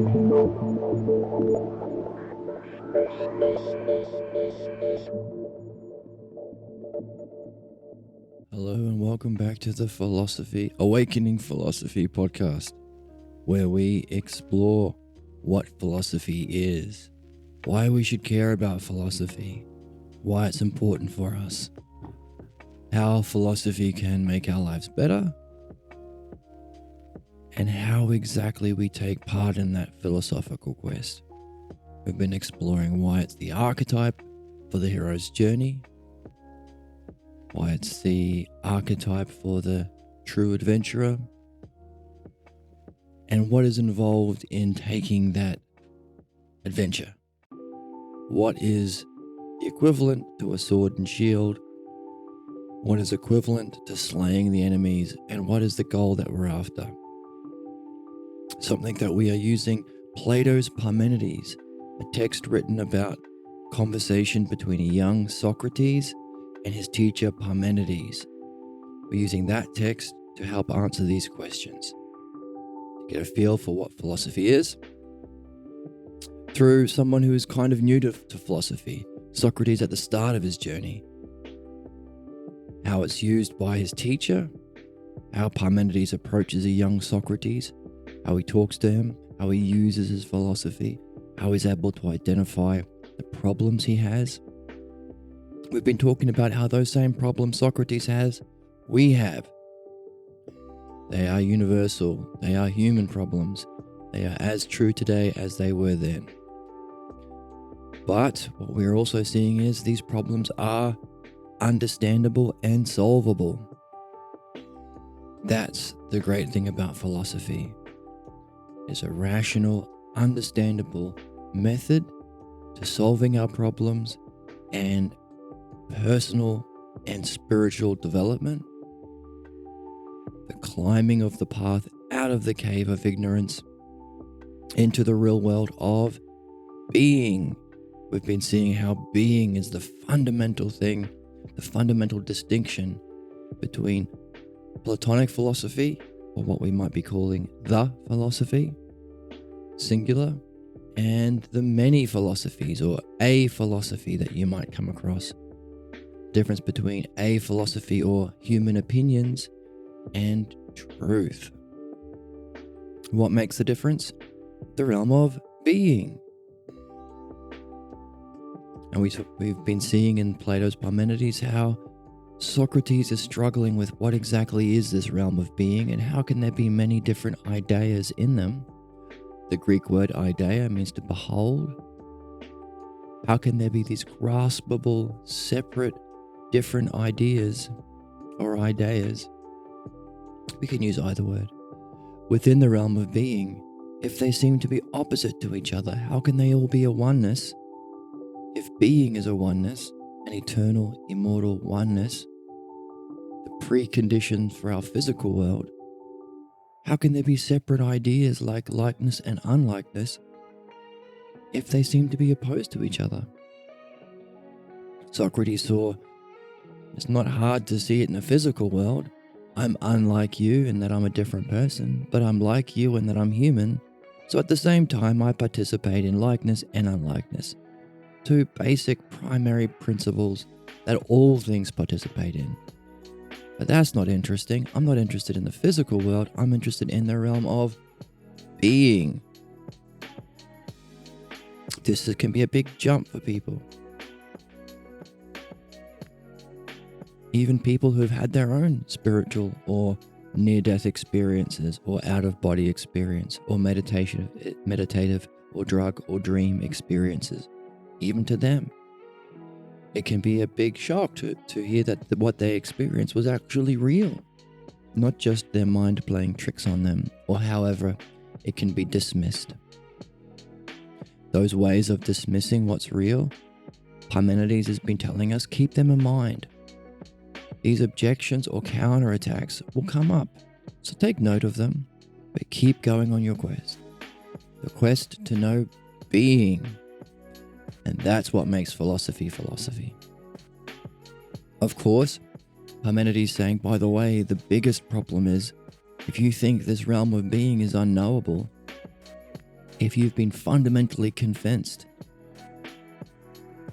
Hello and welcome back to the Awakening Philosophy podcast, where we explore what philosophy is, why we should care about philosophy, why it's important for us, how philosophy can make our lives better, and how exactly we take part in that philosophical quest. We've been exploring why it's the archetype for the hero's journey, why it's the archetype for the true adventurer, and what is involved in taking that adventure. What is the equivalent to a sword and shield? What is equivalent to slaying the enemies? And what is the goal that we're after? Something that we are using Plato's Parmenides, a text written about conversation between a young Socrates and his teacher Parmenides. We're using that text to help answer these questions, to get a feel for what philosophy is, through someone who is kind of new to philosophy, Socrates at the start of his journey, how it's used by his teacher, how Parmenides approaches a young Socrates, how he talks to him, how he uses his philosophy, how he's able to identify the problems he has. We've been talking about how those same problems Socrates has, we have. They are universal. They are human problems. They are as true today as they were then. But what we're also seeing is these problems are understandable and solvable. That's the great thing about philosophy. It's a rational, understandable method to solving our problems and personal and spiritual development, the climbing of the path out of the cave of ignorance into the real world of being. We've been seeing how being is the fundamental thing, the fundamental distinction between Platonic philosophy, or what we might be calling the philosophy, singular, and the many philosophies, or a philosophy that you might come across. Difference between a philosophy or human opinions and truth. What makes the difference? The realm of being. And we've been seeing in Plato's Parmenides how Socrates is struggling with what exactly is this realm of being and how can there be many different ideas in them. The Greek word idea means to behold. How can there be these graspable, separate, different ideas or ideas? We can use either word. Within the realm of being, if they seem to be opposite to each other, how can they all be a oneness? If being is a oneness, an eternal, immortal oneness, the preconditions for our physical world, how can there be separate ideas like likeness and unlikeness if they seem to be opposed to each other? Socrates saw it's not hard to see it in the physical world. I'm unlike you in that I'm a different person, but I'm like you in that I'm human. So at the same time, I participate in likeness and unlikeness. Two basic primary principles that all things participate in. But that's not interesting. I'm not interested in the physical world. I'm interested in the realm of being. This can be a big jump for people. Even people who've had their own spiritual or near-death experiences or out-of-body experience or meditative or drug or dream experiences. Even to them, it can be a big shock to hear that what they experienced was actually real, not just their mind playing tricks on them, or however it can be dismissed. Those ways of dismissing what's real, Parmenides has been telling us, keep them in mind. These objections or counterattacks will come up, so take note of them, but keep going on your quest. The quest to know being. And that's what makes philosophy philosophy. Of course, Parmenides saying, by the way, the biggest problem is if you think this realm of being is unknowable, if you've been fundamentally convinced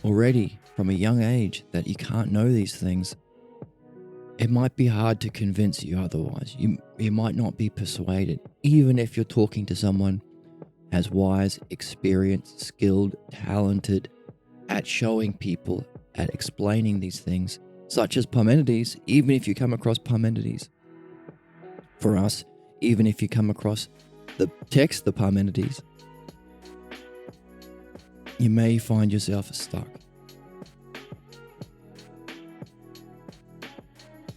already from a young age that you can't know these things, it might be hard to convince you otherwise. You might not be persuaded, even if you're talking to someone as wise, experienced, skilled, talented at showing people, at explaining these things, such as Parmenides. Even if you come across Parmenides, for us, even if you come across the text, the Parmenides, you may find yourself stuck.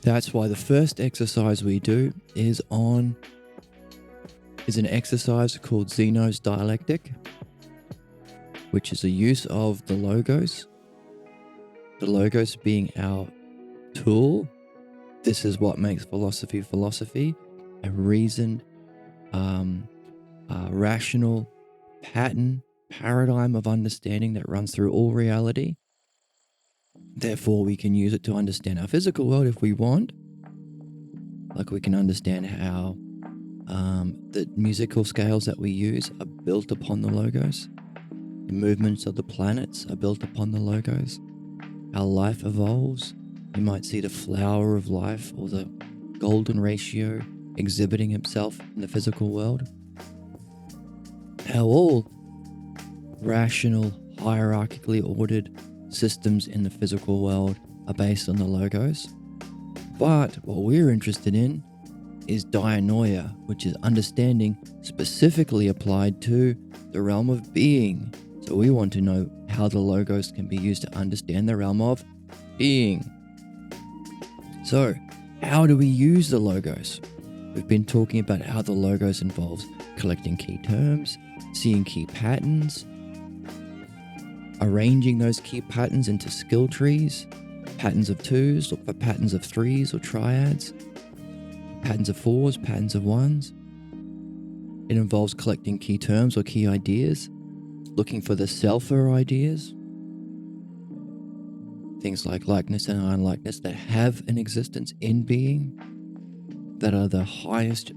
That's why the first exercise we do is an exercise called Zeno's Dialectic, which is a use of the Logos. The Logos being our tool. This is what makes philosophy, a reasoned, rational paradigm of understanding that runs through all reality. Therefore, we can use it to understand our physical world if we want. Like we can understand how the musical scales that we use are built upon the Logos. The movements of the planets are built upon the Logos. How life evolves. You might see the flower of life or the golden ratio exhibiting himself in the physical world. How all rational, hierarchically ordered systems in the physical world are based on the Logos. But what we're interested in is dianoia, which is understanding specifically applied to the realm of being. So we want to know how the Logos can be used to understand the realm of being. So, how do we use the Logos? We've been talking about how the Logos involves collecting key terms, seeing key patterns, arranging those key patterns into skill trees, patterns of twos, look for patterns of threes or triads, patterns of fours, patterns of ones. It involves collecting key terms or key ideas, looking for the selfer ideas, things like likeness and unlikeness that have an existence in being, that are the highest,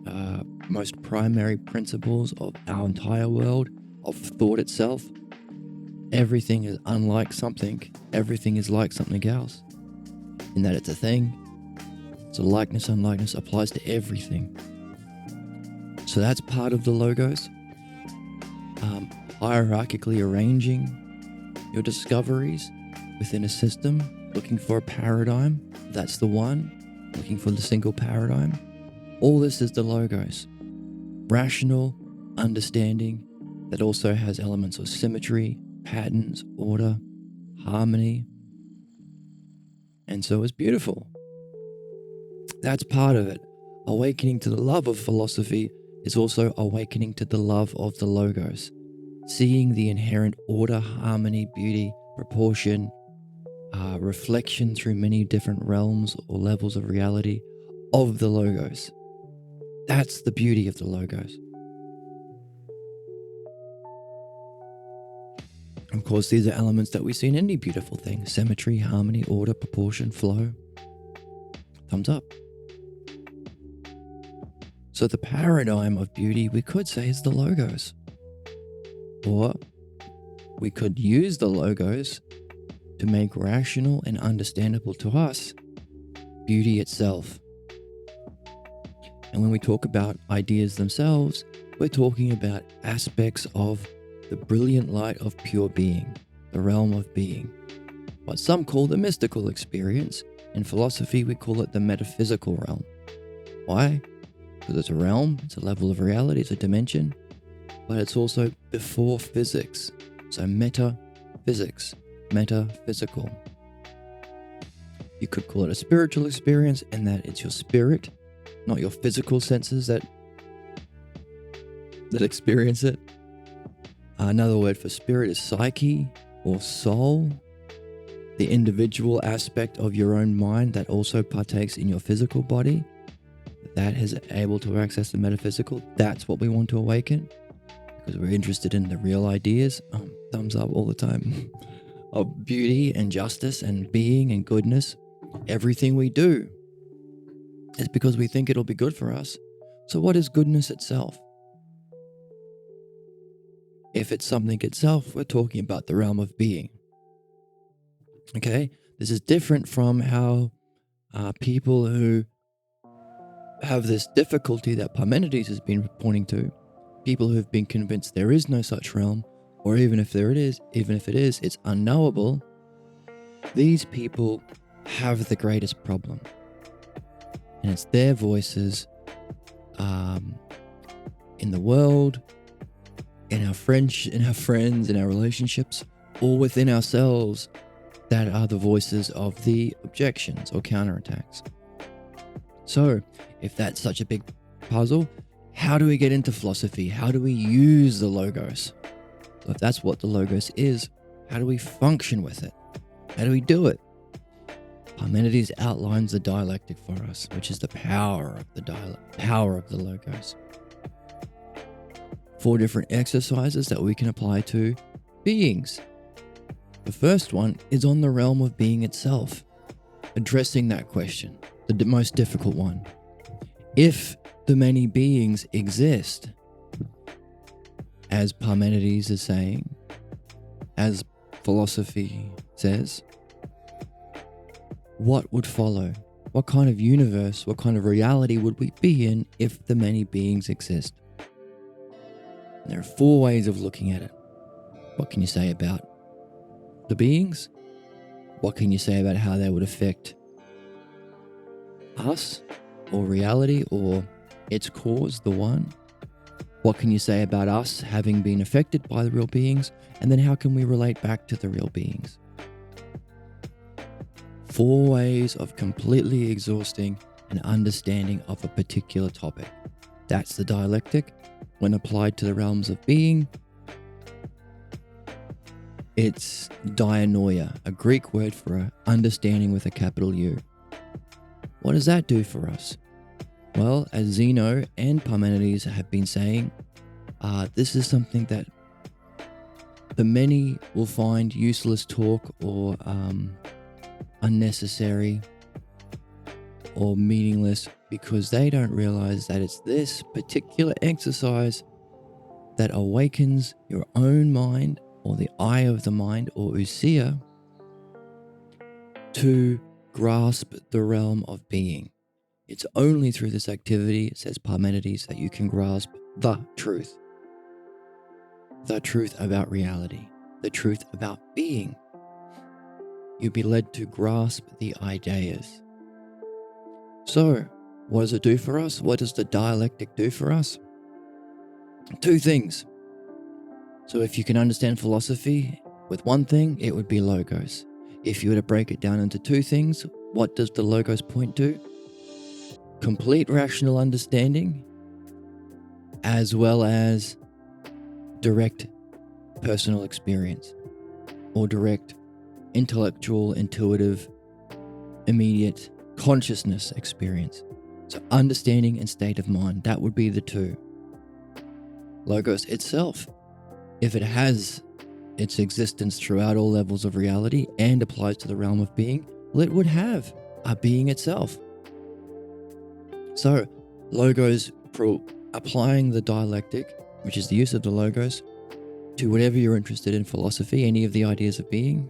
most primary principles of our entire world, of thought itself. Everything is unlike something. Everything is like something else. In that it's a thing. So likeness, unlikeness applies to everything. So that's part of the Logos. Hierarchically arranging your discoveries within a system, looking for a paradigm. That's the one. Looking for the single paradigm. All this is the Logos. Rational understanding that also has elements of symmetry, patterns, order, harmony. And so it's beautiful. That's part of it. Awakening to the love of philosophy is also awakening to the love of the Logos. Seeing the inherent order, harmony, beauty, proportion, reflection through many different realms or levels of reality of the Logos. That's the beauty of the Logos. Of course, these are elements that we see in any beautiful thing. Symmetry, harmony, order, proportion, flow. Thumbs up. So the paradigm of beauty, we could say, is the Logos. Or we could use the Logos to make rational and understandable to us beauty itself. And when we talk about ideas themselves, we're talking about aspects of the brilliant light of pure being, the realm of being. What some call the mystical experience. In philosophy, we call it the metaphysical realm. Why? Because it's a realm, it's a level of reality, it's a dimension, but it's also before physics. So metaphysics, metaphysical. You could call it a spiritual experience in that it's your spirit, not your physical senses that experience it. Another word for spirit is psyche or soul, the individual aspect of your own mind that also partakes in your physical body, that is able to access the metaphysical. That's what we want to awaken, because we're interested in the real ideas, thumbs up all the time, of beauty and justice and being and goodness. Everything we do is because we think it'll be good for us. So what is goodness itself? If it's something itself, we're talking about the realm of being. Okay? This is different from how people who have this difficulty that Parmenides has been pointing to, people who have been convinced there is no such realm, or even if it is, it's unknowable. These people have the greatest problem. And it's their voices in the world, in our friends, in our relationships, or within ourselves that are the voices of the objections or counterattacks. So, if that's such a big puzzle, how do we get into philosophy? How do we use the logos? So if that's what the logos is, how do we function with it? How do we do it? Parmenides outlines the dialectic for us, which is the power of the logos. 4 different exercises that we can apply to beings. The first one is on the realm of being itself, addressing that question, the most difficult one. If the many beings exist, as Parmenides is saying, as philosophy says, what would follow? What kind of universe, what kind of reality would we be in if the many beings exist? And there are 4 ways of looking at it. What can you say about the beings? What can you say about how they would affect us, or reality, or its cause, the one? What can you say about us having been affected by the real beings? And then how can we relate back to the real beings? 4 ways of completely exhausting an understanding of a particular topic. That's the dialectic. When applied to the realms of being, it's dianoia, a Greek word for understanding with a capital U. What does that do for us? Well, as Zeno and Parmenides have been saying, this is something that the many will find useless talk or unnecessary or meaningless, because they don't realize that it's this particular exercise that awakens your own mind, or the eye of the mind, or ousia, to grasp the realm of being. It's only through this activity, says Parmenides, that you can grasp the truth about reality, the truth about being. You'll be led to grasp the ideas. So, what does it do for us? What does the dialectic do for us? 2 things. So if you can understand philosophy with one thing, it would be logos. If you were to break it down into 2 things, what does the logos point to? Complete rational understanding, as well as direct personal experience, or direct intellectual, intuitive, immediate consciousness experience. So understanding and state of mind, that would be the 2. Logos itself, if it has its existence throughout all levels of reality and applies to the realm of being, well, it would have a being itself. So logos, applying the dialectic, which is the use of the logos, to whatever you're interested in philosophy, any of the ideas of being,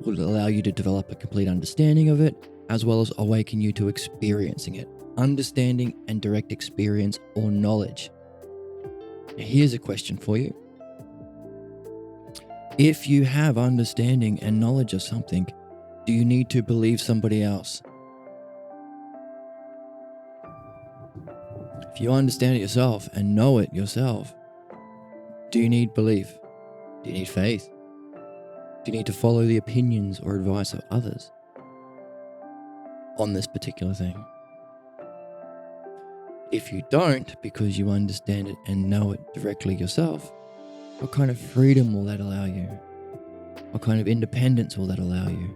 will allow you to develop a complete understanding of it, as well as awaken you to experiencing it. Understanding and direct experience or knowledge. Now, here's a question for you. If you have understanding and knowledge of something, do you need to believe somebody else? If you understand it yourself and know it yourself, do you need belief? Do you need faith? Do you need to follow the opinions or advice of others on this particular thing? If you don't, because you understand it and know it directly yourself, what kind of freedom will that allow you? What kind of independence will that allow you?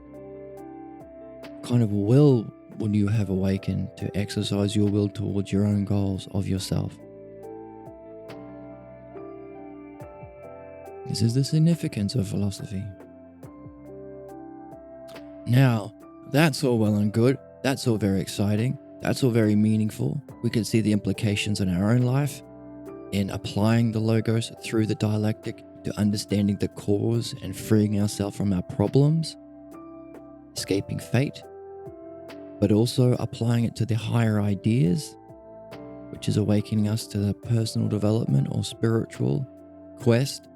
What kind of will will you have awakened to exercise your will towards your own goals of yourself? This is the significance of philosophy. Now, that's all well and good. That's all very exciting. That's all very meaningful. We can see the implications in our own life, in applying the logos through the dialectic to understanding the cause and freeing ourselves from our problems, escaping fate, but also applying it to the higher ideas, which is awakening us to the personal development or spiritual quest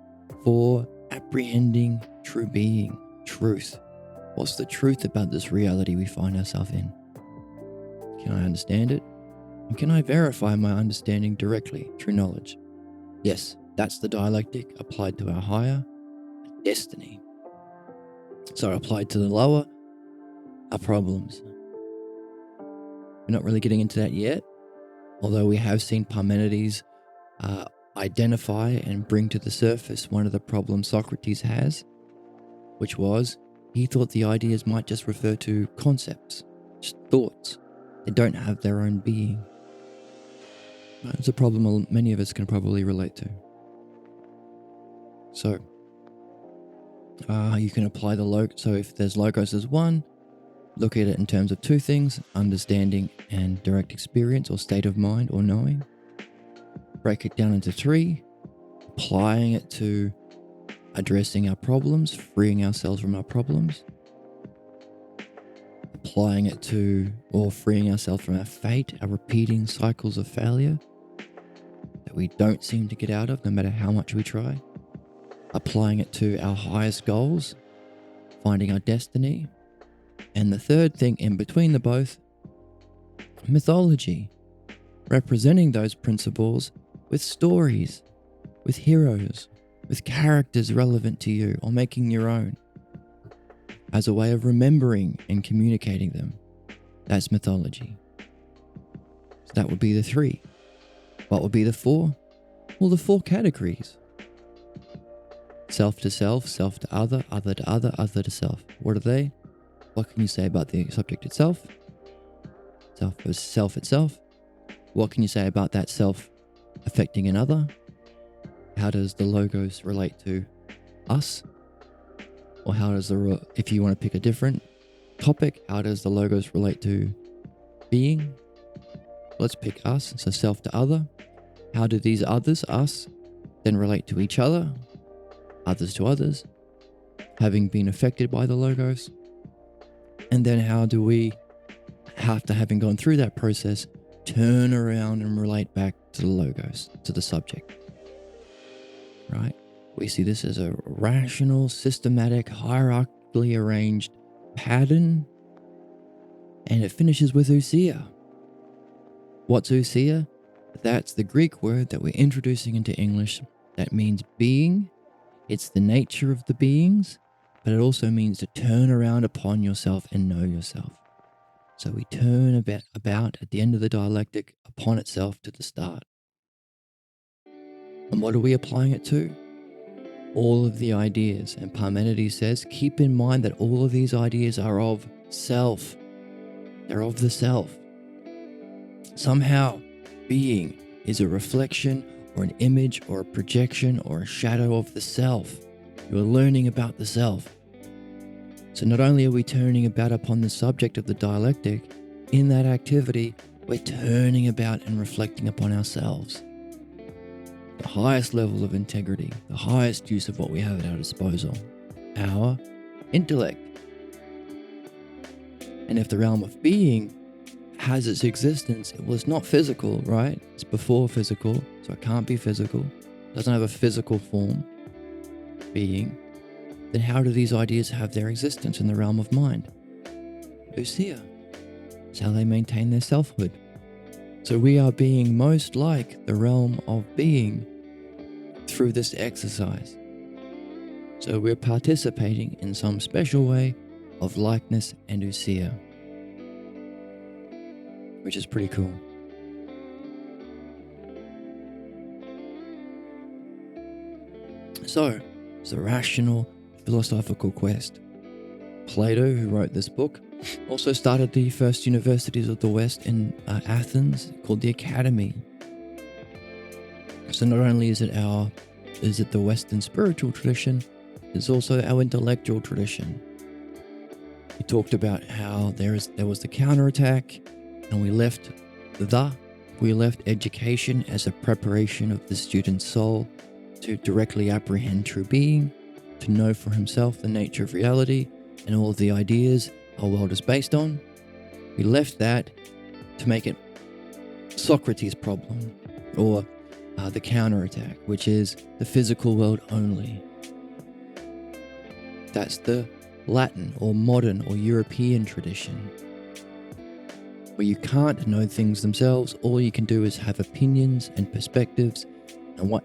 for apprehending true being, truth. What's the truth about this reality we find ourselves in? Can I understand it? And can I verify my understanding directly through knowledge? Yes, that's the dialectic applied to our higher destiny. So applied to the lower, our problems. We're not really getting into that yet, although we have seen Parmenides identify and bring to the surface one of the problems Socrates has, which was he thought the ideas might just refer to concepts, just thoughts. They don't have their own being. It's a problem many of us can probably relate to. So, you can apply the logos. So if there's logos as one, look at it in terms of two things: understanding and direct experience or state of mind or knowing. Break it down into three, applying it to addressing our problems, freeing ourselves from our problems, applying it to or freeing ourselves from our fate, our repeating cycles of failure that we don't seem to get out of no matter how much we try, applying it to our highest goals, finding our destiny, and the third thing in between the both, mythology, representing those principles with stories, with heroes, with characters relevant to you or making your own as a way of remembering and communicating them. That's mythology. So that would be the three. What would be the four? Well, the four categories. Self to self, self to other, other to other, other to self. What are they? What can you say about the subject itself? Self itself. What can you say about that self affecting another? How does the logos relate to us? Or how does if you want to pick a different topic, how does the logos relate to being? Let's pick us, so self to other. How do these others, us, then relate to each other? Others to others, having been affected by the logos. And then how do we, after having gone through that process, turn around and relate back to the logos, to the subject? Right? We see this as a rational, systematic, hierarchically arranged pattern, and it finishes with ousia. What's ousia? That's the Greek word that we're introducing into English that means being. It's the nature of the beings, but it also means to turn around upon yourself and know yourself. So we turn about at the end of the dialectic upon itself to the start. And what are we applying it to? All of the ideas. And Parmenides says, keep in mind that all of these ideas are of self. They're of the self. Somehow, being is a reflection or an image or a projection or a shadow of the self. You're learning about the self. So not only are we turning about upon the subject of the dialectic, in that activity, we're turning about and reflecting upon ourselves. The highest level of integrity, the highest use of what we have at our disposal, our intellect. And if the realm of being has its existence, well, it's not physical, right? It's before physical, so it can't be physical. It doesn't have a physical form, being. Then how do these ideas have their existence in the realm of mind? Ousia. It's how they maintain their selfhood. So we are being most like the realm of being through this exercise. So we're participating in some special way of likeness and ousia, which is pretty cool. So, it's a rational philosophical quest. Plato, who wrote this book, also started the first universities of the West in Athens, called the Academy. So not only is it the Western spiritual tradition, it's also our intellectual tradition. He talked about how there was the counterattack, and we left We left education as a preparation of the student's soul to directly apprehend true being, to know for himself the nature of reality and all of the ideas our world is based on. We left that to make it Socrates' problem, or the counterattack, which is the physical world only. That's the Latin or modern or European tradition, where you can't know things themselves. All you can do is have opinions and perspectives.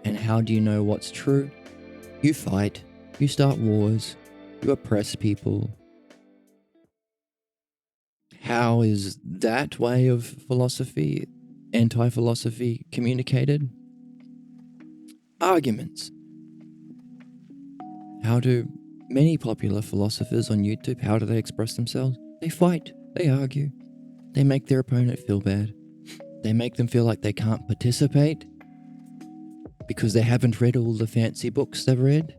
And how do you know what's true? You fight, you start wars, you oppress people. How is that way of philosophy, anti-philosophy, communicated? Arguments. How do many popular philosophers on YouTube, how do they express themselves? They fight, they argue, they make their opponent feel bad. They make them feel like they can't participate because they haven't read all the fancy books they've read.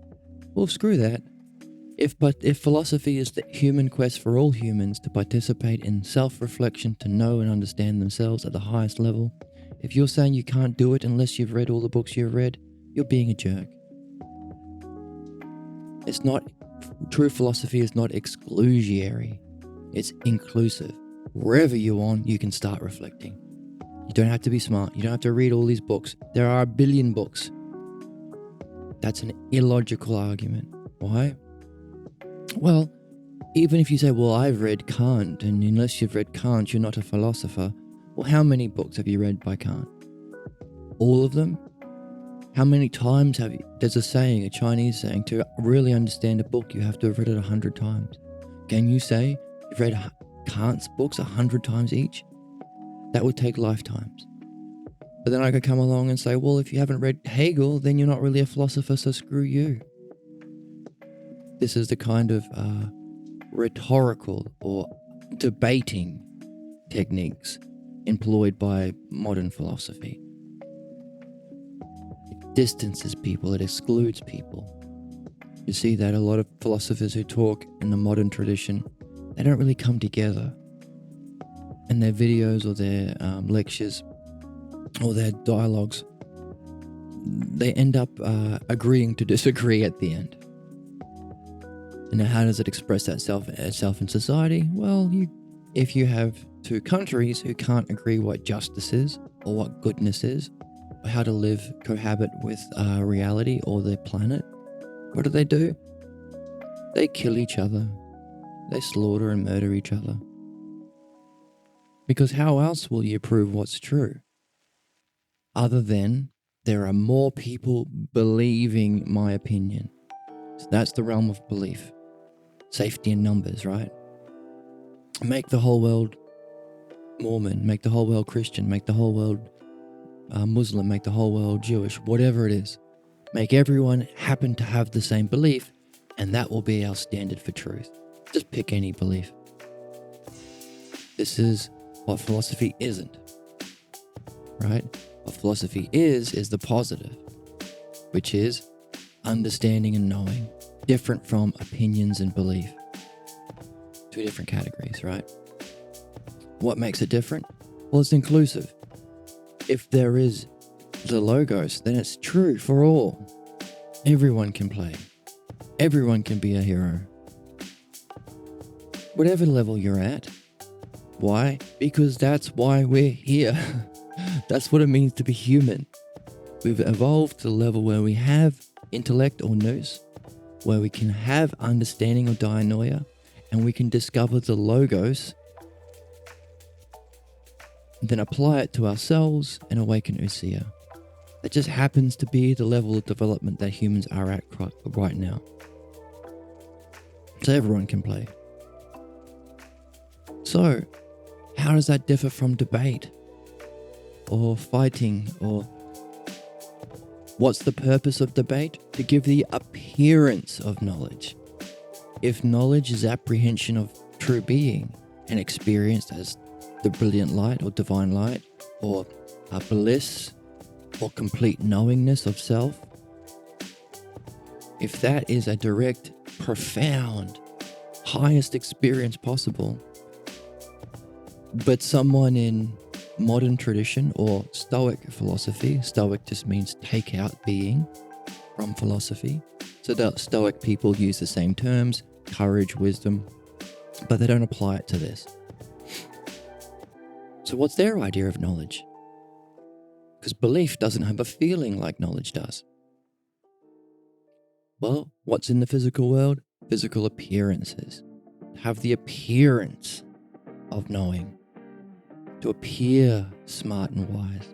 Well, screw that. If philosophy is the human quest for all humans to participate in self-reflection, to know and understand themselves at the highest level, if you're saying you can't do it unless you've read all the books you've read, you're being a jerk. True philosophy is not exclusionary. It's inclusive. Wherever you're on, you can start reflecting. You don't have to be smart. You don't have to read all these books. There are 1 billion books. That's an illogical argument. Why? Well, even if you say, well, I've read Kant, and unless you've read Kant, you're not a philosopher. Well, how many books have you read by Kant? All of them? How many times there's a Chinese saying, to really understand a book, you have to have read it 100 times. Can you say you've read Kant's books 100 times each? That would take lifetimes. But then I could come along and say, well, if you haven't read Hegel, then you're not really a philosopher, so screw you. This is the kind of rhetorical or debating techniques employed by modern philosophy. It distances people, it excludes people. You see that a lot of philosophers who talk in the modern tradition, they don't really come together. And their videos or their lectures or their dialogues, they end up agreeing to disagree at the end. And now how does it express that itself in society? Well, if you have two countries who can't agree what justice is or what goodness is, or how to cohabit with reality or their planet, what do? They kill each other. They slaughter and murder each other. Because how else will you prove what's true? Other than there are more people believing my opinion. So that's the realm of belief. Safety in numbers, right? Make the whole world Mormon, make the whole world Christian, make the whole world Muslim, make the whole world Jewish, whatever it is. Make everyone happen to have the same belief, and that will be our standard for truth. Just pick any belief. This is what philosophy isn't, right? What philosophy is the positive, which is understanding and knowing, different from opinions and belief. Two different categories, right? What makes it different? Well, it's inclusive. If there is the logos, then it's true for all. Everyone can play. Everyone can be a hero. Whatever level you're at. Why? Because that's why we're here. That's what it means to be human. We've evolved to the level where we have intellect or nous, where we can have understanding or dianoia, and we can discover the logos, then apply it to ourselves and awaken ousia. That just happens to be the level of development that humans are at right now. So everyone can play. So, how does that differ from debate or fighting? Or what's the purpose of debate? To give the appearance of knowledge. If knowledge is apprehension of true being and experienced as the brilliant light or divine light, or bliss or complete knowingness of self, if that is a direct, profound, highest experience possible, but someone in modern tradition or Stoic philosophy. Stoic just means take out being from philosophy. So the Stoic people use the same terms, courage, wisdom, but they don't apply it to this. So what's their idea of knowledge? Because belief doesn't have a feeling like knowledge does. Well, what's in the physical world? Physical appearances. Have the appearance of knowing. To appear smart and wise.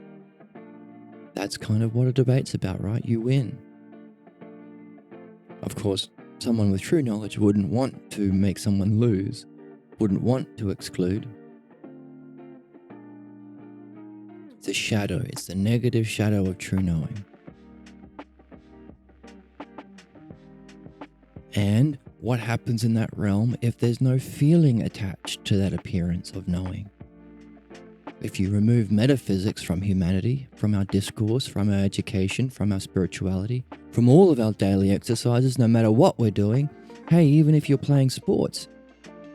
That's kind of what a debate's about, right? You win. Of course, someone with true knowledge wouldn't want to make someone lose, wouldn't want to exclude. It's a shadow, it's the negative shadow of true knowing. And what happens in that realm if there's no feeling attached to that appearance of knowing? If you remove metaphysics from humanity, from our discourse, from our education, from our spirituality, from all of our daily exercises, no matter what we're doing, hey, even if you're playing sports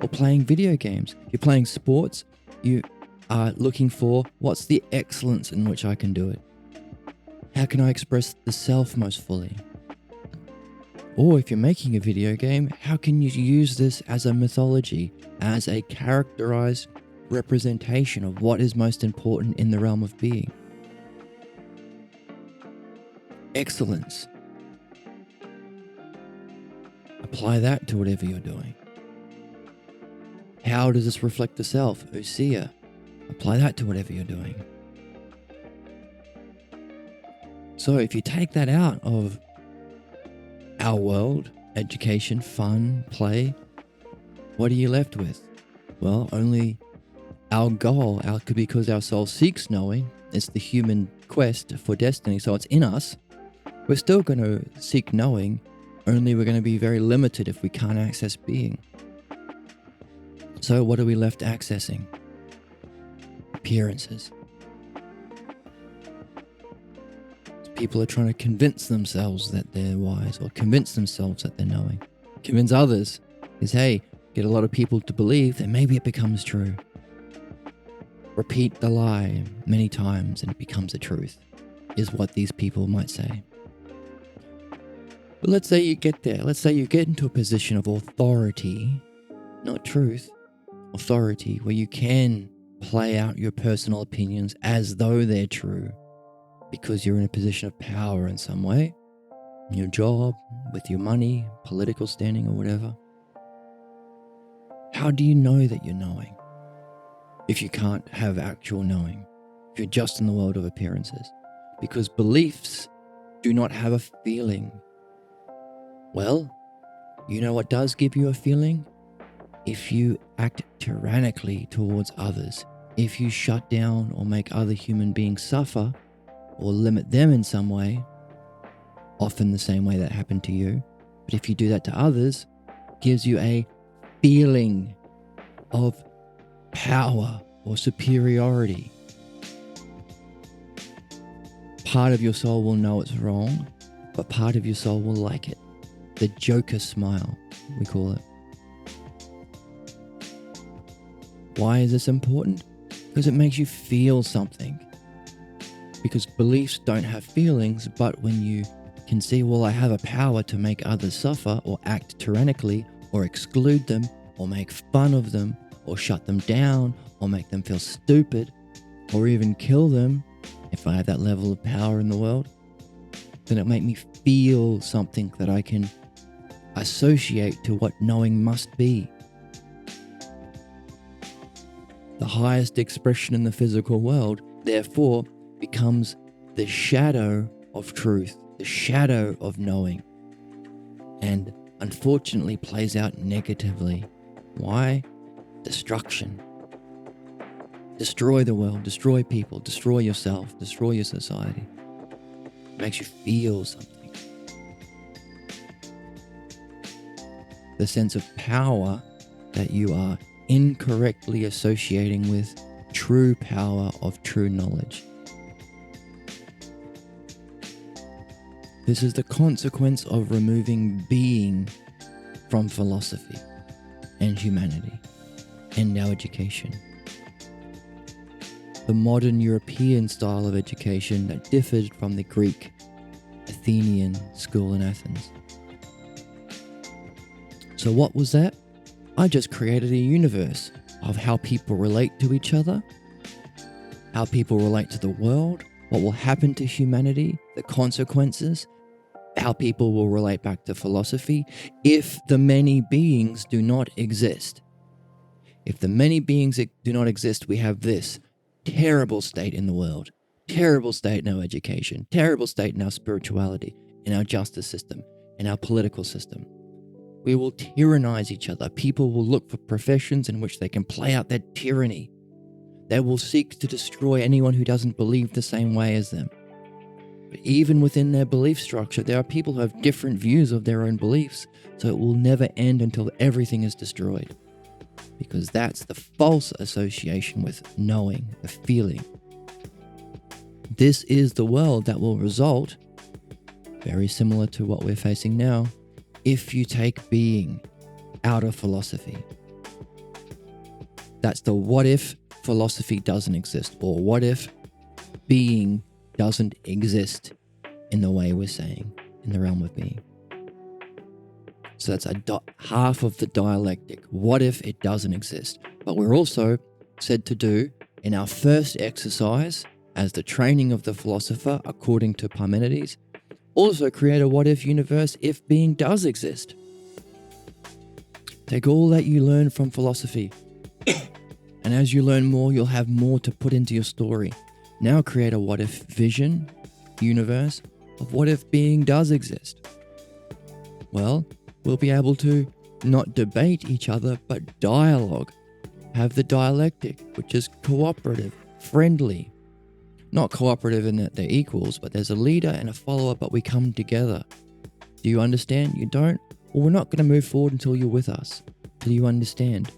or playing video games, you're playing sports, you are looking for what's the excellence in which I can do it? How can I express the self most fully? Or if you're making a video game, how can you use this as a mythology, as a characterized representation of what is most important in the realm of being? Excellence. Apply that to whatever you're doing. How does this reflect the self? Ousia. Apply that to whatever you're doing. So if you take that out of our world, education, fun, play, what are you left with? Well, only our goal, because our soul seeks knowing. It's the human quest for destiny, so it's in us. We're still going to seek knowing, only we're going to be very limited if we can't access being. So what are we left accessing? Appearances. People are trying to convince themselves that they're wise, or convince themselves that they're knowing. Convince others is, hey, get a lot of people to believe that maybe it becomes true. Repeat the lie many times and it becomes a truth, is what these people might say. But let's say you get there. Let's say you get into a position of authority, not truth, authority, where you can play out your personal opinions as though they're true because you're in a position of power in some way, in your job, with your money, political standing or whatever. How do you know that you're knowing if you can't have actual knowing, if you're just in the world of appearances? Because beliefs do not have a feeling. Well, you know what does give you a feeling? If you act tyrannically towards others, if you shut down or make other human beings suffer or limit them in some way, often the same way that happened to you, but if you do that to others, gives you a feeling of power or superiority. Part of your soul will know it's wrong, but part of your soul will like it. The Joker smile, we call it. Why is this important? Because it makes you feel something. Because beliefs don't have feelings, but when you can see, well, I have a power to make others suffer or act tyrannically or exclude them or make fun of them or shut them down or make them feel stupid or even kill them, if I have that level of power in the world, then it'll make me feel something that I can associate to what knowing must be. The highest expression in the physical world, therefore, becomes the shadow of truth, the shadow of knowing, and unfortunately plays out negatively. Why? Destruction. Destroy the world, destroy people, destroy yourself, destroy your society. It makes you feel something. The sense of power that you are incorrectly associating with true power of true knowledge. This is the consequence of removing being from philosophy and humanity and our education. the modern European style of education that differed from the Greek Athenian school in Athens. So what was that? I just created a universe of how people relate to each other, how people relate to the world, what will happen to humanity, the consequences, how people will relate back to philosophy if the many beings do not exist. If the many beings do not exist, we have this terrible state in the world, terrible state in our education, terrible state in our spirituality, in our justice system, in our political system. We will tyrannize each other. People will look for professions in which they can play out their tyranny. They will seek to destroy anyone who doesn't believe the same way as them. But even within their belief structure, there are people who have different views of their own beliefs, so it will never end until everything is destroyed. Because that's the false association with knowing, the feeling. This is the world that will result, very similar to what we're facing now, if you take being out of philosophy. That's the what if philosophy doesn't exist, or what if being doesn't exist in the way we're saying, in the realm of being. So that's half of the dialectic. What if it doesn't exist? But we're also said to do, in our first exercise, as the training of the philosopher, according to Parmenides, also create a what if universe if being does exist. Take all that you learn from philosophy, and as you learn more, you'll have more to put into your story. Now create a what if vision, universe, of what if being does exist. Well, we'll be able to not debate each other, but dialogue. Have the dialectic, which is cooperative, friendly. Not cooperative in that they're equals, but there's a leader and a follower, but we come together. Do you understand? You don't? Well, we're not going to move forward until you're with us, till you understand.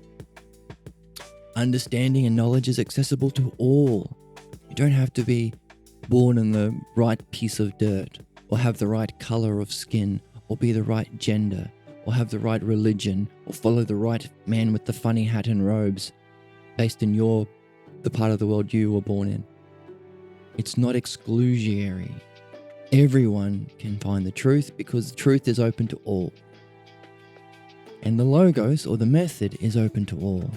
Understanding and knowledge is accessible to all. You don't have to be born in the right piece of dirt, or have the right color of skin, or be the right gender, or have the right religion, or follow the right man with the funny hat and robes, based in the part of the world you were born in. It's not exclusionary. Everyone can find the truth because the truth is open to all. And the logos, or the method, is open to all.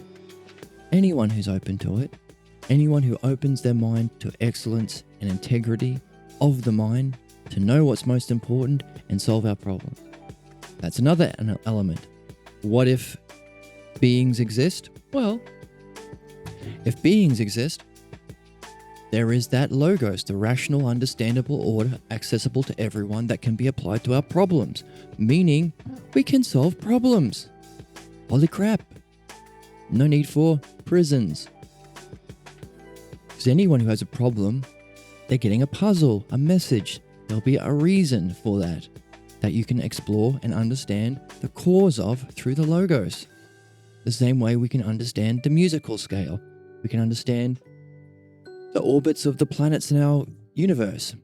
Anyone who's open to it, anyone who opens their mind to excellence and integrity of the mind, to know what's most important and solve our problems. That's another element. What if beings exist? Well, if beings exist, there is that logos, the rational, understandable order accessible to everyone that can be applied to our problems, meaning we can solve problems. Holy crap. No need for prisons. Because anyone who has a problem, they're getting a puzzle, a message. There'll be a reason for that you can explore and understand the cause of through the logos. The same way we can understand the musical scale. We can understand the orbits of the planets in our universe.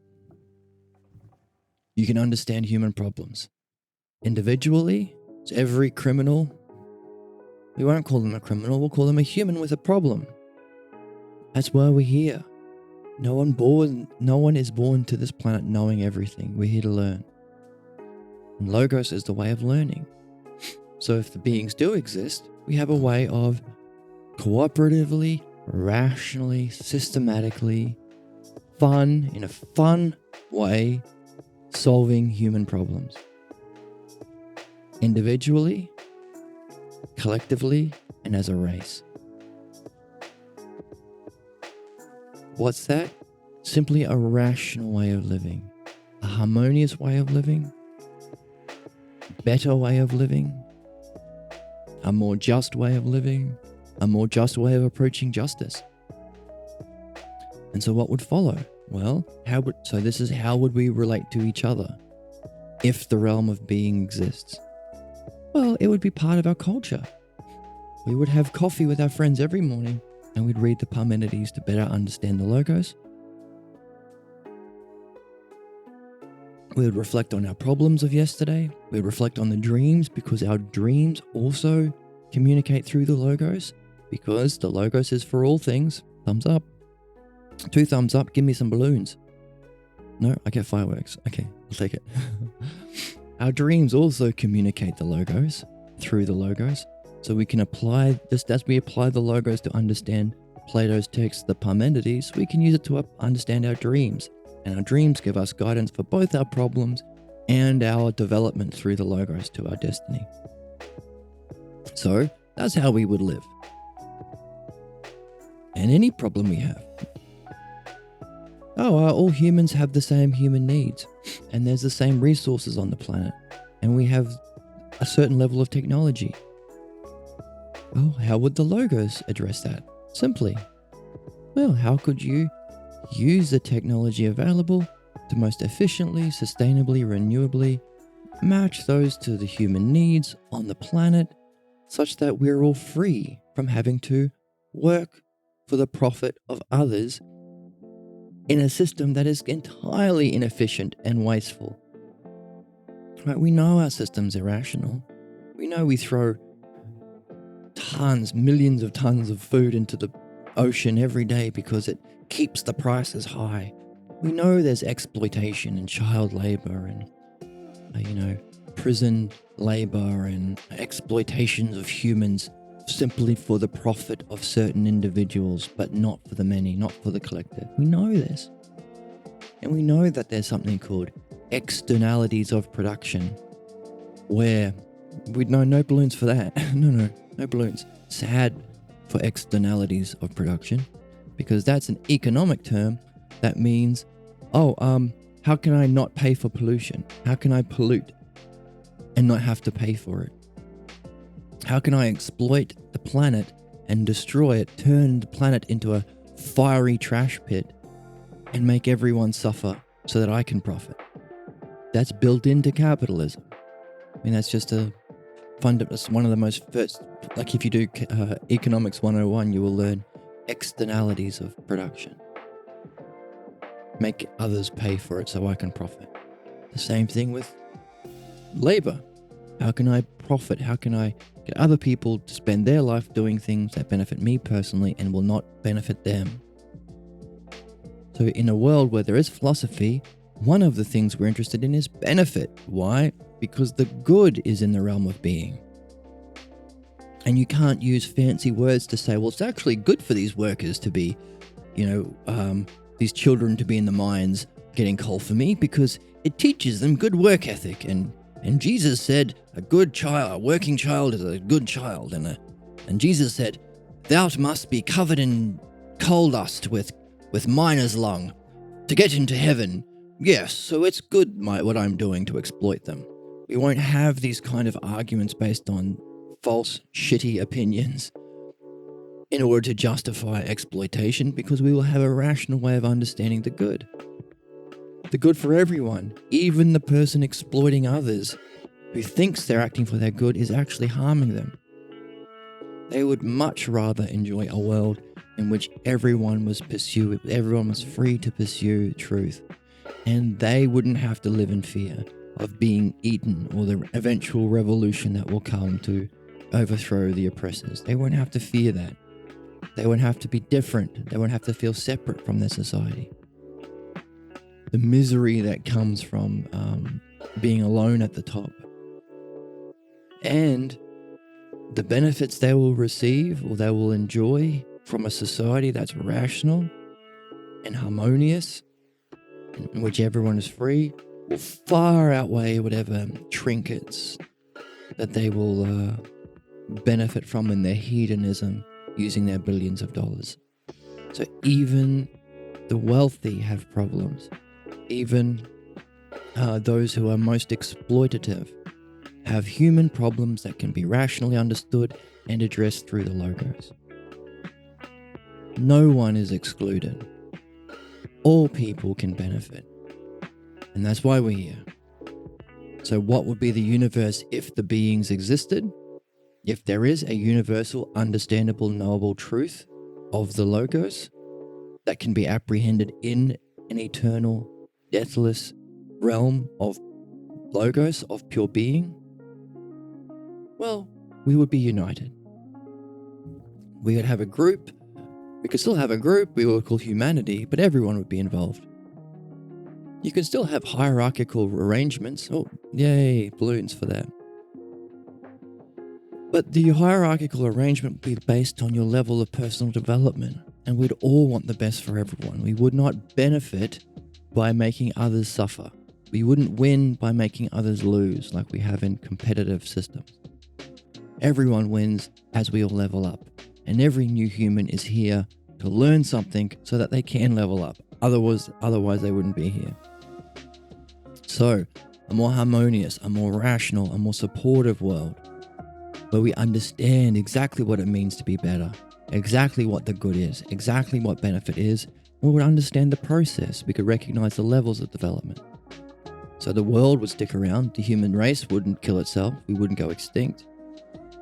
You can understand human problems. Individually, so every criminal, we won't call them a criminal, we'll call them a human with a problem. That's why we're here. No one is born to this planet knowing everything. We're here to learn. And logos is the way of learning. So if the beings do exist, we have a way of cooperatively, rationally, systematically, in a fun way, solving human problems. Individually, collectively, and as a race. What's that? Simply a rational way of living, a harmonious way of living, better way of living, a more just way of living, a more just way of approaching justice. And so what would follow? Well, this is how would we relate to each other if the realm of being exists? Well, it would be part of our culture. We would have coffee with our friends every morning and we'd read the Parmenides to better understand the logos. We would reflect on our problems of yesterday. We would reflect on the dreams because our dreams also communicate through the logos because the logos is for all things. Thumbs up. 2 thumbs up, give me some balloons. No, I get fireworks. Okay, I'll take it. Our dreams also communicate the logos through the logos. So we can apply, just as we apply the logos to understand Plato's text, the Parmenides, we can use it to understand our dreams. And our dreams give us guidance for both our problems and our development through the logos to our destiny. So that's how we would live. And any problem we have. All humans have the same human needs, and there's the same resources on the planet, and we have a certain level of technology. Well, how would the logos address that? Simply, well, how could you use the technology available to most efficiently, sustainably, renewably match those to the human needs on the planet such that we're all free from having to work for the profit of others in a system that is entirely inefficient and wasteful. Right? We know our system's irrational. We know we throw millions of tons of food into the ocean every day because it keeps the prices high. We know there's exploitation and child labor and, prison labor and exploitations of humans simply for the profit of certain individuals, but not for the many, not for the collective. We know this. And we know that there's something called externalities of production, where we'd know no balloons for that. No balloons. Sad for externalities of production, because that's an economic term that means, how can I not pay for pollution? How can I pollute and not have to pay for it? How can I exploit the planet and destroy it, turn the planet into a fiery trash pit and make everyone suffer so that I can profit? That's built into capitalism. I mean, that's just it's one of the most first, like if you do Economics 101, you will learn externalities of production. Make others pay for it so I can profit. The same thing with labor. How can I profit? How can I get other people to spend their life doing things that benefit me personally and will not benefit them? So in a world where there is philosophy, one of the things we're interested in is benefit. Why? Because the good is in the realm of being. And you can't use fancy words to say, well, it's actually good for these workers to be, these children to be in the mines getting coal for me, because it teaches them good work ethic. And Jesus said, a working child is a good child. And Jesus said, thou must be covered in coal dust with miner's lung to get into heaven. Yes, so it's good what I'm doing to exploit them. We won't have these kind of arguments based on false, shitty opinions in order to justify exploitation, because we will have a rational way of understanding the good. The good for everyone, even the person exploiting others who thinks they're acting for their good is actually harming them. They would much rather enjoy a world in which everyone was free to pursue truth, and they wouldn't have to live in fear of being eaten or the eventual revolution that will come to overthrow the oppressors. They won't have to fear that. They won't have to be different. They won't have to feel separate from their society. The misery that comes from being alone at the top. And the benefits they will receive or they will enjoy from a society that's rational and harmonious, in which everyone is free, will far outweigh whatever trinkets that they will benefit from in their hedonism using their billions of dollars. So even the wealthy have problems. Even those who are most exploitative have human problems that can be rationally understood and addressed through the logos. No one is excluded. All people can benefit. And that's why we're here. So what would be the universe if the beings existed? If there is a universal, understandable, knowable truth of the logos that can be apprehended in an eternal, deathless realm of logos, of pure being, well, we would be united. We would have a group We could still have a group we would call humanity, but everyone would be involved. You could still have hierarchical arrangements. Oh, yay, balloons for that. But the hierarchical arrangement would be based on your level of personal development, and we'd all want the best for everyone. We would not benefit by making others suffer. We wouldn't win by making others lose like we have in competitive systems. Everyone wins as we all level up, and every new human is here to learn something so that they can level up. Otherwise they wouldn't be here. So, a more harmonious, a more rational, a more supportive world, where we understand exactly what it means to be better, exactly what the good is, exactly what benefit is. We would understand the process. We could recognize the levels of development. So the world would stick around, the human race wouldn't kill itself, we wouldn't go extinct,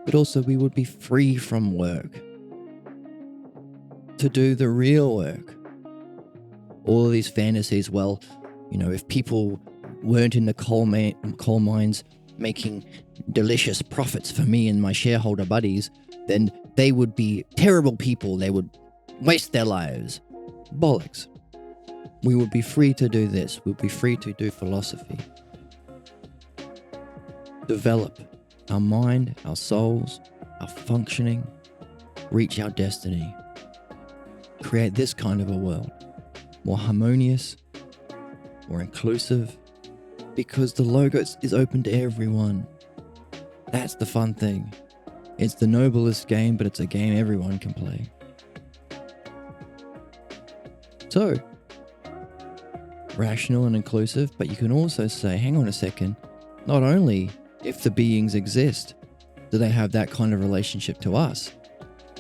but also we would be free from work to do the real work. All of these fantasies, well, if people weren't in the coal mines making delicious profits for me and my shareholder buddies, then they would be terrible people. They would waste their lives. Bollocks. We would be free to do this. We'd be free to do philosophy. Develop our mind, our souls, our functioning, reach our destiny. Create this kind of a world. More harmonious, more inclusive, because the Logos is open to everyone. That's the fun thing. It's the noblest game, but it's a game everyone can play. So, rational and inclusive, but you can also say, hang on a second, not only if the beings exist do they have that kind of relationship to us,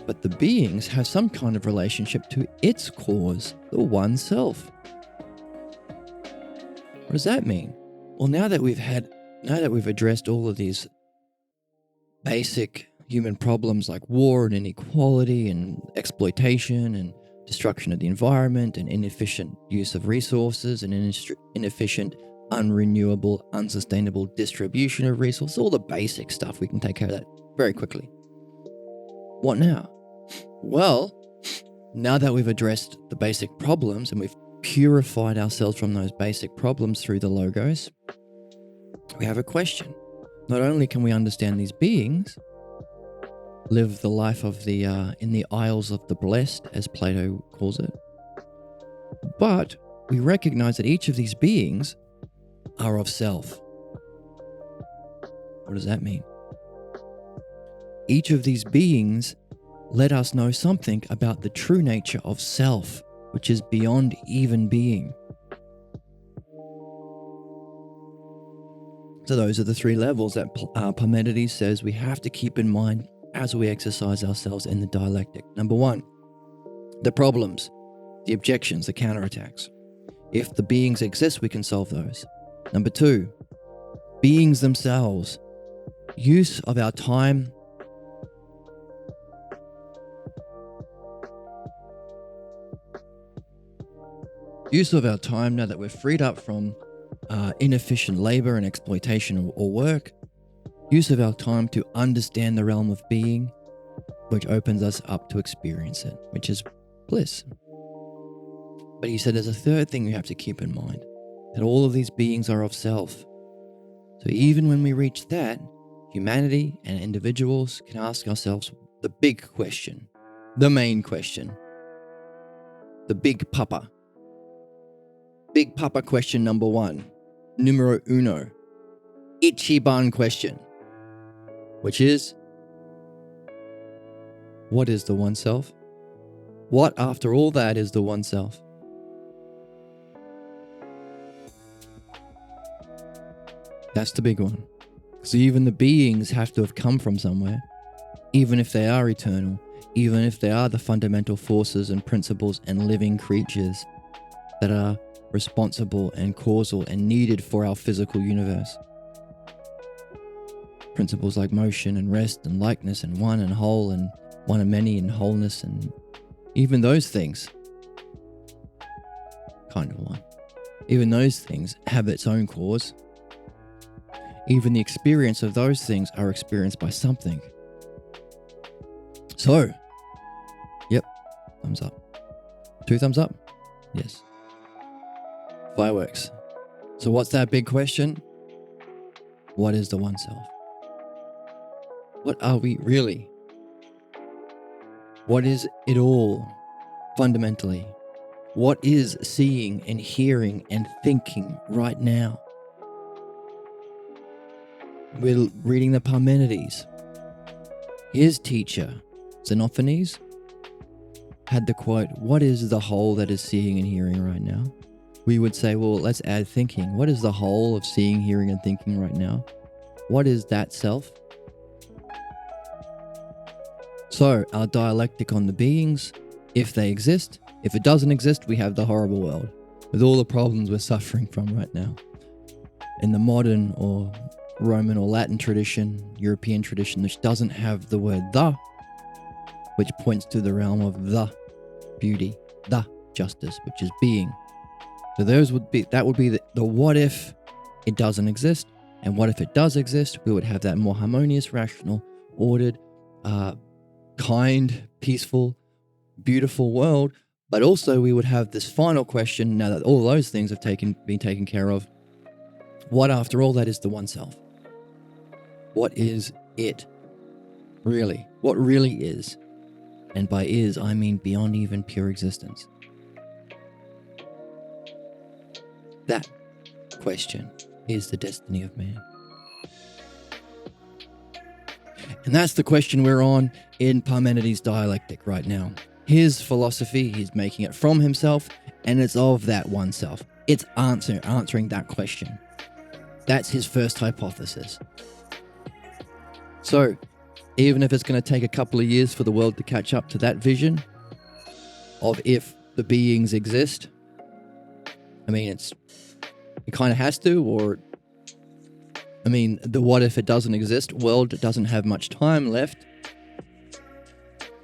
but the beings have some kind of relationship to its cause, the One-Self. What does that mean? Well, now that we've addressed all of these basic human problems like war and inequality and exploitation and destruction of the environment and inefficient use of resources and inefficient, unrenewable, unsustainable distribution of resources, all the basic stuff, we can take care of that very quickly. What now? Well, now that we've addressed the basic problems and we've purified ourselves from those basic problems through the Logos, we have a question. Not only can we understand these beings, live the life of the in the Isles of the Blessed, as Plato calls it, but we recognize that each of these beings are of self. What does that mean? Each of these beings let us know something about the true nature of self, which is beyond even being. So those are the three levels that Parmenides says we have to keep in mind as we exercise ourselves in the dialectic. Number one, the problems, the objections, the counterattacks. If the beings exist, we can solve those. Number two, beings themselves, use of our time, now that we're freed up from inefficient labor and exploitation or work, use of our time to understand the realm of being, which opens us up to experience it, which is bliss. But he said there's a third thing you have to keep in mind, that all of these beings are of self. So even when we reach that, humanity and individuals can ask ourselves the big question, the main question, the big papa. Big papa question number one, numero uno, Ichiban question, which is, what is the One-Self? What, after all that, is the One-Self? That's the big one. So even the beings have to have come from somewhere, even if they are eternal, even if they are the fundamental forces and principles and living creatures that are responsible and causal and needed for our physical universe. Principles like motion and rest and likeness and one and whole and one and many and wholeness, and even those things, kind of one. Even those things have its own cause. Even the experience of those things are experienced by something. So, yep, thumbs up. 2 thumbs up? Yes. Fireworks. So what's that big question? What is the one self? What are we really? What is it all, fundamentally? What is seeing and hearing and thinking right now? We're reading the Parmenides. His teacher, Xenophanes, had the quote, "What is the whole that is seeing and hearing right now?" We would say, well, let's add thinking. What is the whole of seeing, hearing, and thinking right now? What is that self? So, our dialectic on the beings, if they exist. If it doesn't exist, we have the horrible world with all the problems we're suffering from right now. In the modern or Roman or Latin tradition, European tradition, which doesn't have the word the, which points to the realm of the beauty, the justice, which is being. So that would be the what if it doesn't exist, and what if it does exist? We would have that more harmonious, rational, ordered, kind, peaceful, beautiful world. But also we would have this final question, now that all those things have been taken care of. What, after all, that is the one self? What is it really? What really is? And by is, I mean beyond even pure existence. That question is the destiny of man. And that's the question we're on in Parmenides' Dialectic right now. His philosophy, he's making it from himself, and it's of that one self. It's answering that question. That's his first hypothesis. So, even if it's going to take a couple of years for the world to catch up to that vision of if the beings exist, I mean, it kind of has to, or, I mean, the what if it doesn't exist world doesn't have much time left,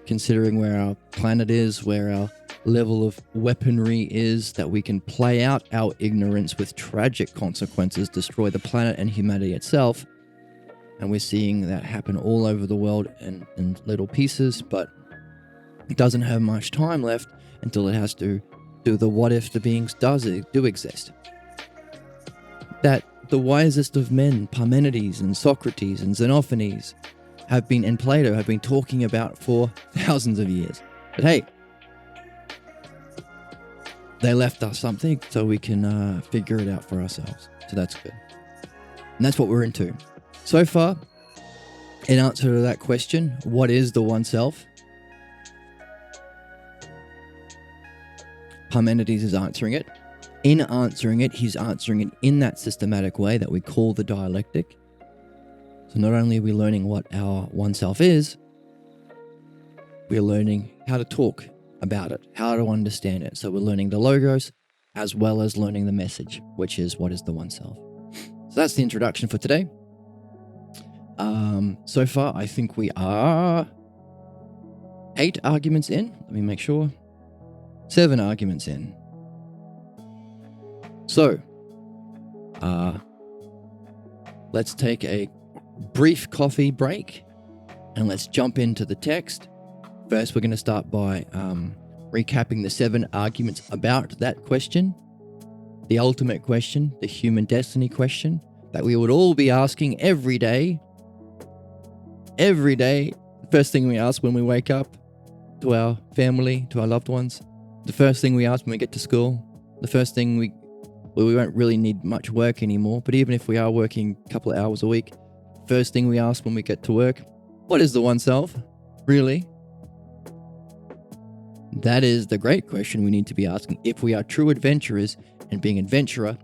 considering where our planet is, where our level of weaponry is, that we can play out our ignorance with tragic consequences, destroy the planet and humanity itself. And we're seeing that happen all over the world in little pieces, but it doesn't have much time left until it has to do the what if the beings do exist. That the wisest of men, Parmenides and Socrates and Xenophanes, and Plato have been talking about for thousands of years. But hey, they left us something so we can figure it out for ourselves. So that's good. And that's what we're into. So far, in answer to that question, what is the one self? Parmenides is answering it. In answering it, he's answering it in that systematic way that we call the dialectic. So not only are we learning what our one self is, we're learning how to talk about it, how to understand it. So we're learning the logos as well as learning the message, which is what is the one self. So that's the introduction for today. So far, I think we are 8 arguments in. Let me make sure. 7 arguments in. So, let's take a brief coffee break and let's jump into the text. First, we're going to start by recapping the 7 arguments about that question, the ultimate question, the human destiny question that we would all be asking every day. Every day, the first thing we ask when we wake up, to our family, to our loved ones, the first thing we ask when we get to school, the first thing we won't really need much work anymore, but even if we are working a couple of hours a week, first thing we ask when we get to work, what is the one self, really? That is the great question we need to be asking if we are true adventurers, and being an adventurer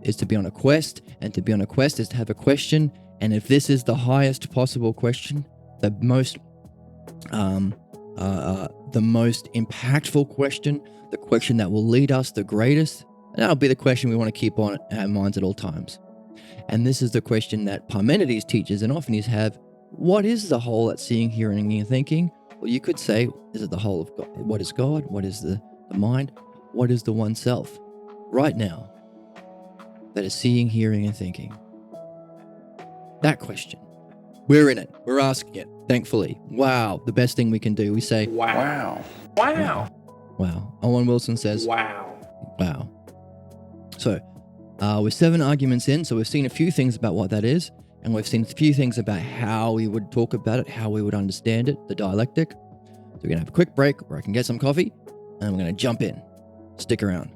is to be on a quest, and to be on a quest is to have a question. And if this is the highest possible question, the most impactful question, the question that will lead us the greatest, that'll be the question we want to keep on our minds at all times. And this is the question that Parmenides teaches and often have. What is the whole that's seeing, hearing, and thinking? Well, you could say, is it the whole of God? What is God? What is the mind? What is the one self right now that is seeing, hearing, and thinking? That question. We're in it. We're asking it, thankfully. Wow, the best thing we can do. We say, Wow. Wow. Wow. Wow. Owen Wilson says, Wow. wow. So we're 7 arguments in, so we've seen a few things about what that is, and we've seen a few things about how we would talk about it, how we would understand it, the dialectic. So we're going to have a quick break where I can get some coffee, and then we're going to jump in. Stick around.